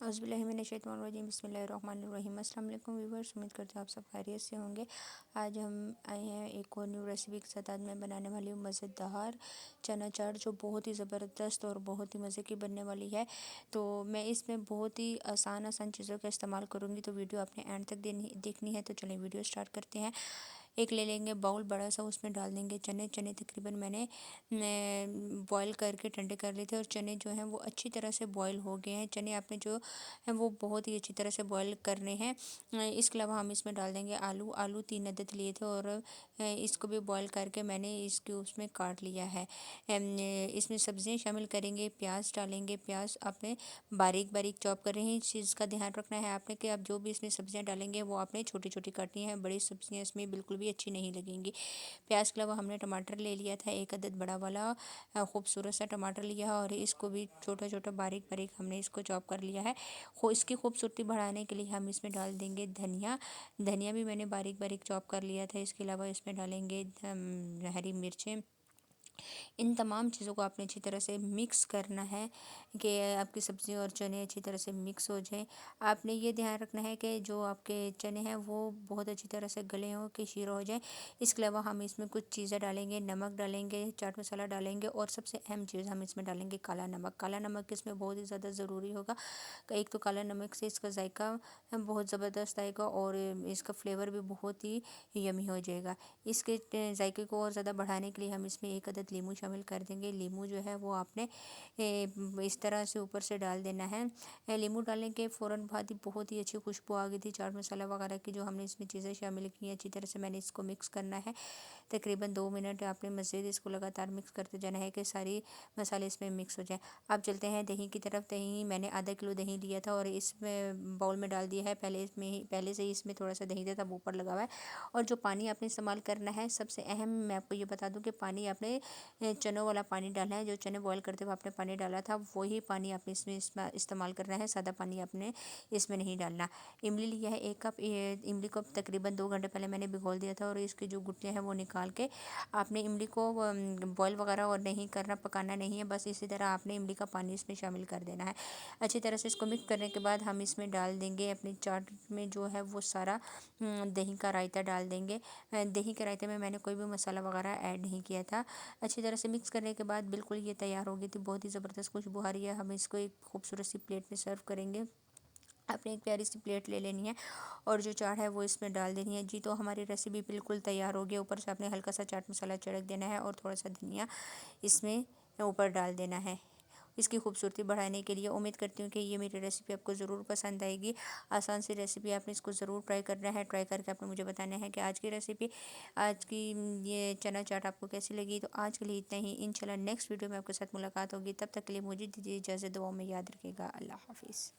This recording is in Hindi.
औज़ुबिल्लाहिमिनश्शैतानिर्रजीम बिस्मिल्लाहिर्रहमानिर्रहीम। अस्सलाम वालेकुम व्यूअर्स, उम्मीद करते हैं आप सब खैरियत से होंगे। आज हम आए हैं एक और न्यू रेसिपी के साथ। आज मैं बनाने वाली हूँ मज़ेदार चना चाट, जो बहुत ही ज़बरदस्त और बहुत ही मज़े की बनने वाली है। तो मैं इसमें बहुत ही आसान आसान चीज़ों का इस्तेमाल करूँगी, तो वीडियो आपने एंड तक देखनी है। तो चलें वीडियो स्टार्ट करते हैं। एक ले लेंगे बाउल बड़ा सा, उसमें डाल देंगे चने। चने तकरीबन मैंने बॉईल करके ठंडे कर लिए थे, और चने जो हैं वो अच्छी तरह से बॉईल हो गए हैं। चने आपने जो हैं वो बहुत ही अच्छी तरह से बॉईल करने हैं। इसके अलावा हम इसमें डाल देंगे आलू। आलू 3 अदद लिए थे, और इसको भी बॉईल करके मैंने इसके उसमें काट लिया है। इसमें सब्जियां शामिल करेंगे, प्याज डालेंगे। प्याज आपने बारीक बारीक चॉप कर रहे हैं। इस चीज़ का ध्यान रखना है आपने कि आप जो भी इसमें सब्जियां डालेंगे वो आपने छोटी छोटी काटनी है। बड़ी सब्जियां इसमें बिल्कुल भी अच्छी नहीं लगेंगी। प्याज के अलावा हमने टमाटर ले लिया था, एक अदद बड़ा वाला खूबसूरत सा टमाटर लिया है, और इसको भी छोटा छोटा बारीक बारीक हमने इसको चॉप कर लिया है। इसकी खूबसूरती बढ़ाने के लिए हम इसमें डाल देंगे धनिया। धनिया भी मैंने बारीक बारीक चॉप कर लिया था। इसके अलावा इसमें डालेंगे हरी मिर्चें। इन तमाम चीज़ों को आपने अच्छी तरह से मिक्स करना है कि आपकी सब्ज़ी और चने अच्छी तरह से मिक्स हो जाएं। आपने ये ध्यान रखना है कि जो आपके चने हैं वो बहुत अच्छी तरह से गले हों, कि शीरा हो जाए। इसके अलावा हम इसमें कुछ चीज़ें डालेंगे, नमक डालेंगे, चाट मसाला डालेंगे, और सबसे अहम चीज़ हम इसमें डालेंगे काला नमक। काला नमक इसमें बहुत ही ज़्यादा ज़रूरी होगा। एक तो काला नमक से इसका जायका बहुत ज़बरदस्त आएगा, और इसका फ्लेवर भी बहुत ही यमी हो जाएगा। इसके जायके को और ज़्यादा बढ़ाने के लिए हम इसमें एक अदद लीमू शामिल कर देंगे। लीमू जो है वो आपने इस तरह से ऊपर से डाल देना है। लीमू डालने के फ़ौरन बाद ही बहुत ही अच्छी खुशबू आ गई थी चाट मसाला वगैरह की, जो हमने इसमें चीज़ें शामिल की हैं। अच्छी तरह से मैंने इसको मिक्स करना है। तकरीबन 2 मिनट आपने मज़ीद इसको लगातार मिक्स करते जाना है कि सारी मसाले इसमें मिक्स हो जाए। अब चलते हैं दही की तरफ। दही मैंने आधा किलो दही लिया था, और इसमें बाउल में डाल दिया है। पहले से ही इसमें थोड़ा सा दही था, तब ऊपर लगा हुआ है। और जो पानी आपने इस्तेमाल करना है, सबसे अहम मैं आपको ये बता दूं कि पानी आपने चनों वाला पानी डालना है। जो चने बॉयल करते हुए आपने पानी डाला था, वही पानी आपने इसमें इस्तेमाल करना है। सादा पानी आपने इसमें नहीं डालना। इमली लिया है 1 कप। इमली को तकरीबन 2 घंटे पहले मैंने भिगोल दिया था, और इसकी जो गुठलियाँ हैं वो निकाल के आपने इमली को बॉयल वगैरह और नहीं करना, पकाना नहीं है। बस इसी तरह आपने इमली का पानी इसमें शामिल कर देना है। अच्छी तरह से इसको मिक्स करने के बाद हम इसमें डाल देंगे अपनी चाट में जो है वो सारा दही का रायता डाल देंगे। दही के रायते में मैंने कोई भी मसाला वगैरह ऐड नहीं किया था। अच्छी तरह से मिक्स करने के बाद बिल्कुल ये तैयार हो गई थी। बहुत ही ज़बरदस्त खुशबू आ रही है। हम इसको एक खूबसूरत सी प्लेट में सर्व करेंगे। आपने एक प्यारी सी प्लेट ले लेनी है, और जो चाट है वो इसमें डाल देनी है। जी, तो हमारी रेसिपी बिल्कुल तैयार हो गई। ऊपर से आपने हल्का सा चाट मसाला छिड़क देना है, और थोड़ा सा धनिया इसमें ऊपर डाल देना है इसकी खूबसूरती बढ़ाने के लिए। उम्मीद करती हूँ कि ये मेरी रेसिपी आपको ज़रूर पसंद आएगी। आसान सी रेसिपी, आपने इसको ज़रूर ट्राई करना है। ट्राई करके आपने मुझे बताना है कि आज की रेसिपी, आज की ये चना चाट आपको कैसी लगी। तो आज के लिए इतना ही। इंशाल्लाह नेक्स्ट वीडियो में आपके साथ मुलाकात होगी। तब तक के लिए मुझे दीजिए इजाज़त। दुआओं में याद रखिएगा। अल्लाह हाफिज़।